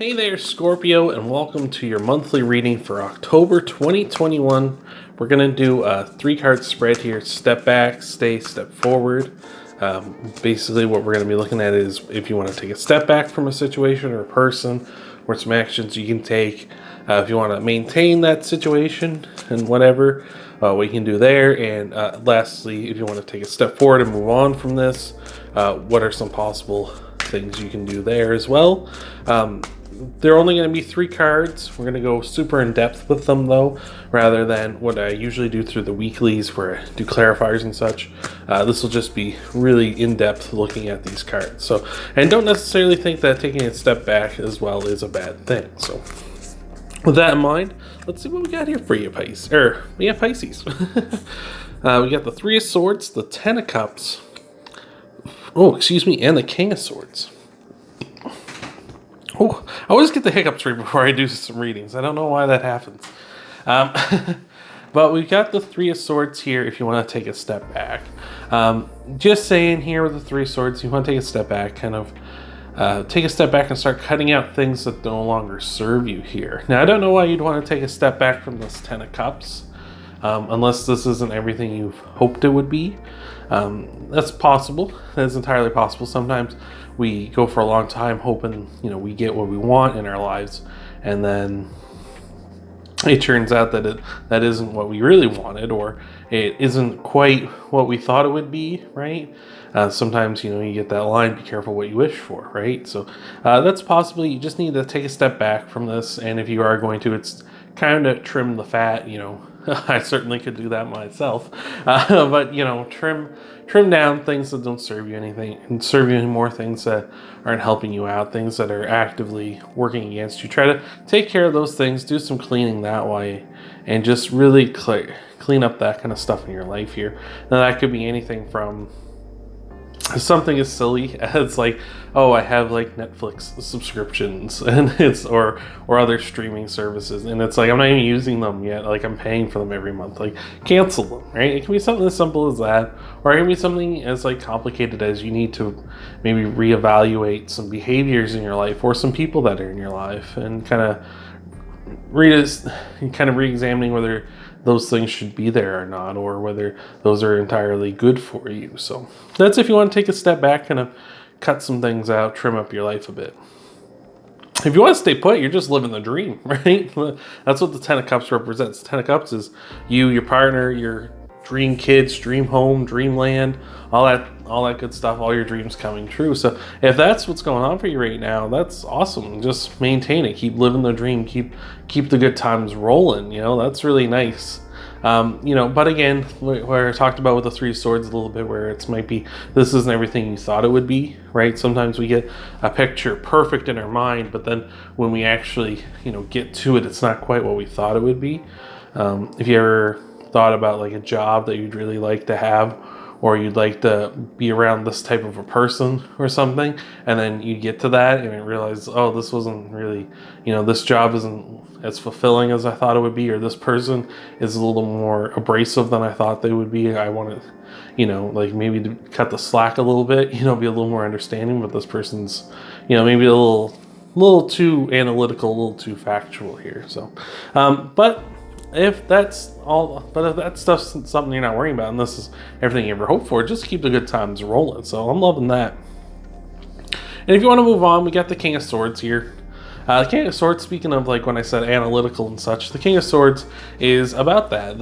Hey there, Scorpio, and welcome to your monthly reading for October 2021. We're going to do a 3-card spread here, step back, stay, step forward. Basically, what we're going to be looking at is if you want to take a step back from a situation or a person, or some actions you can take. If you want to maintain that situation and whatever, what you can do there. And lastly, if you want to take a step forward and move on from this, what are some possible things you can do there as well. They're only going to be 3 cards. We're going to go super in depth with them though, rather than what I usually do through the weeklies where I do clarifiers and such. This will just be really in depth looking at these cards. So, and don't necessarily think that taking a step back as well is a bad thing. So, with that in mind, let's see what we got here for you, Pisces. Pisces. We got the 3 of Swords, the 10 of Cups. And the King of Swords. Oh, I always get the hiccups right before I do some readings. I don't know why that happens. But we've got the 3 of Swords here if you want to take a step back. Just saying here with the 3 of Swords, you want to take a step back, kind of take a step back and start cutting out things that no longer serve you here. Now, I don't know why you'd want to take a step back from this 10 of Cups, unless this isn't everything you've hoped it would be. That's possible. That's entirely possible. Sometimes we go for a long time hoping, we get what we want in our lives, and then it turns out that that isn't what we really wanted, or it isn't quite what we thought it would be, right? Sometimes, you get that line, be careful what you wish for, right? So that's possible. You just need to take a step back from this, and if you are going to, it's kind of trim the fat, I certainly could do that myself, but trim down things that don't serve you anything and serve you anymore, things that aren't helping you out, things that are actively working against you. Try to take care of those things, do some cleaning that way, and just really clean up that kind of stuff in your life here. Now that could be anything from something as silly as I have Netflix subscriptions and or other streaming services, and it's I'm not even using them yet, I'm paying for them every month, cancel them, right? It can be something as simple as that, or it can be something as complicated as you need to maybe reevaluate some behaviors in your life or some people that are in your life, and kind of re-examining whether those things should be there or not, or whether those are entirely good for you. So that's if you want to take a step back, kind of cut some things out, trim up your life a bit. If you want to stay put, you're just living the dream, right? That's what the 10 of Cups represents. The 10 of Cups is you, your partner, your dream kids, dream home, dream land, all that good stuff, all your dreams coming true. So if that's what's going on for you right now, that's awesome. Just maintain it. Keep living the dream. Keep the good times rolling. That's really nice. But again, where I talked about with the 3 of Swords a little bit, where it's might be this isn't everything you thought it would be, right? Sometimes we get a picture perfect in our mind, but then when we actually get to it, it's not quite what we thought it would be. If you ever thought about a job that you'd really like to have, or you'd like to be around this type of a person or something, and then you get to that and you realize, oh, this wasn't really, this job isn't as fulfilling as I thought it would be, or this person is a little more abrasive than I thought they would be. I want to, maybe to cut the slack a little bit, be a little more understanding, but this person's, maybe a little too analytical, a little too factual here. So, but if that stuff's something you're not worrying about, and this is everything you ever hoped for, just keep the good times rolling. So I'm loving that. And if you want to move on, we got the King of Swords here. The King of Swords, speaking of when I said analytical and such, the King of Swords is about that,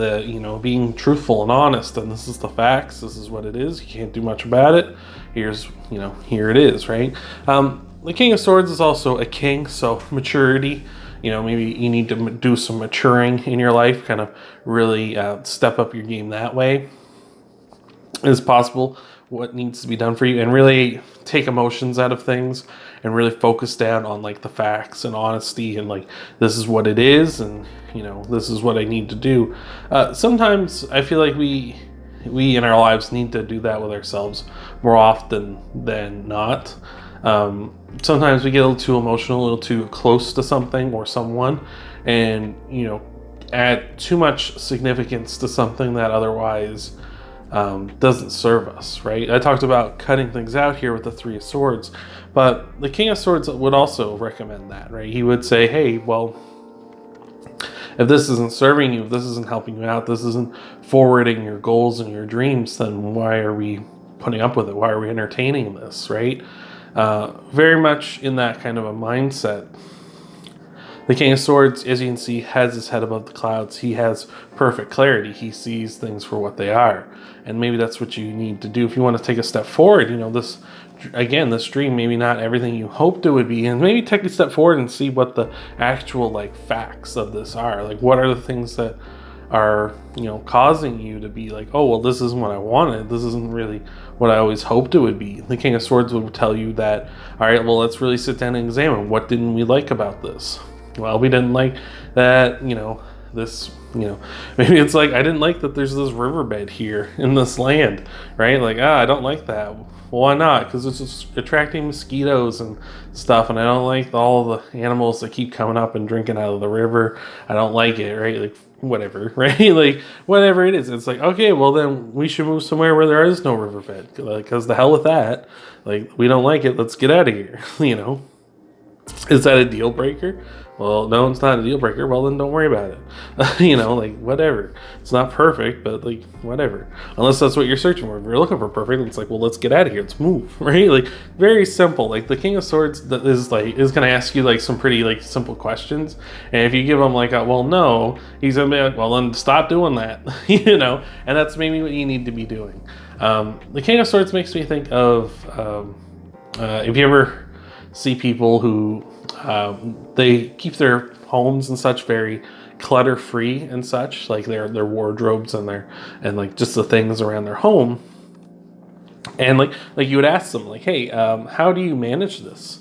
being truthful and honest, and this is the facts, this is what it is, you can't do much about it, here it is, right? The King of Swords is also a king, so maturity. Maybe you need to do some maturing in your life, kind of really step up your game that way. It's possible what needs to be done for you, and really take emotions out of things and really focus down on the facts and honesty, and this is what it is, and this is what I need to do. Sometimes I feel like we in our lives need to do that with ourselves more often than not. Sometimes we get a little too emotional, a little too close to something or someone, and add too much significance to something that otherwise doesn't serve us, right? I talked about cutting things out here with the Three of Swords, but the King of Swords would also recommend that, right? He would say, hey, well, if this isn't serving you, if this isn't helping you out, this isn't forwarding your goals and your dreams, then why are we putting up with it? Why are we entertaining this, right? Very much in that kind of a mindset. The King of Swords, as you can see, has his head above the clouds. He has perfect clarity. He sees things for what they are. And maybe that's what you need to do if you want to take a step forward. This dream, maybe not everything you hoped it would be. And maybe take a step forward and see what the actual, facts of this are. What are the things that are, causing you to be like, oh, well, this isn't what I wanted. This isn't really what I always hoped it would be. The King of Swords would tell you that, all right, well, let's really sit down and examine what didn't we like about this. Well, we didn't like that, maybe it's like, I didn't like that there's this riverbed here in this land, right? I don't like that. Well, why not? Because it's just attracting mosquitoes and stuff, and I don't like all the animals that keep coming up and drinking out of the river. I don't like it, right? Whatever, right? Whatever it is. It's okay, well, then we should move somewhere where there is no riverbed, because the hell with that. We don't like it. Let's get out of here, Is that a deal breaker? Well, no, it's not a deal breaker. Well, then don't worry about it. Whatever. It's not perfect, but whatever. Unless that's what you're searching for. If you're looking for perfect, it's well, let's get out of here. Let's move, right? Very simple. The King of Swords is going to ask you some pretty simple questions, and if you give him well, no, he's gonna be well, then stop doing that, and that's maybe what you need to be doing. The King of Swords makes me think of if you ever see people who they keep their homes and such very clutter free and such, their wardrobes and just the things around their home, and you would ask them hey, how do you manage this?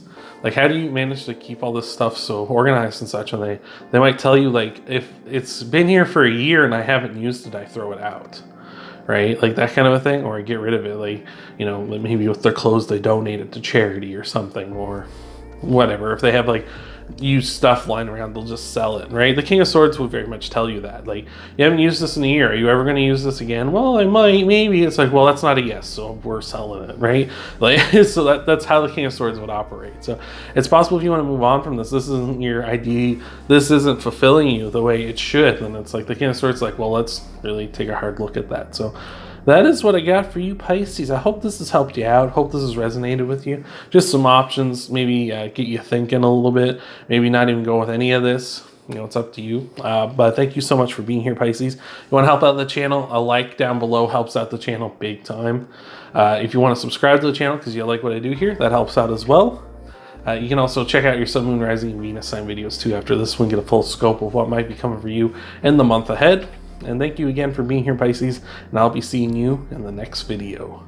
How do you manage to keep all this stuff so organized and such? And they might tell you if it's been here for a year and I haven't used it, I throw it out. Right? That kind of a thing, or I get rid of it. Maybe with their clothes, they donate it to charity or something, or whatever. If they have used stuff lying around, they'll just sell it, right? The King of Swords will very much tell you that. You haven't used this in a year. Are you ever going to use this again? Well, I might, maybe. It's well, that's not a yes, so we're selling it, right? So that's how the King of Swords would operate. So it's possible if you want to move on from this isn't your idea, this isn't fulfilling you the way it should, then it's the King of Swords well, let's really take a hard look at that. So that is what I got for you, Pisces. I hope this has helped you out. Hope this has resonated with you. Just some options, maybe get you thinking a little bit. Maybe not even go with any of this. It's up to you. But thank you so much for being here, Pisces. You want to help out the channel? A like down below helps out the channel big time. If you want to subscribe to the channel because you like what I do here, that helps out as well. You can also check out your Sun, Moon, Rising, and Venus sign videos too after this one. Get a full scope of what might be coming for you in the month ahead. And thank you again for being here, Pisces, and I'll be seeing you in the next video.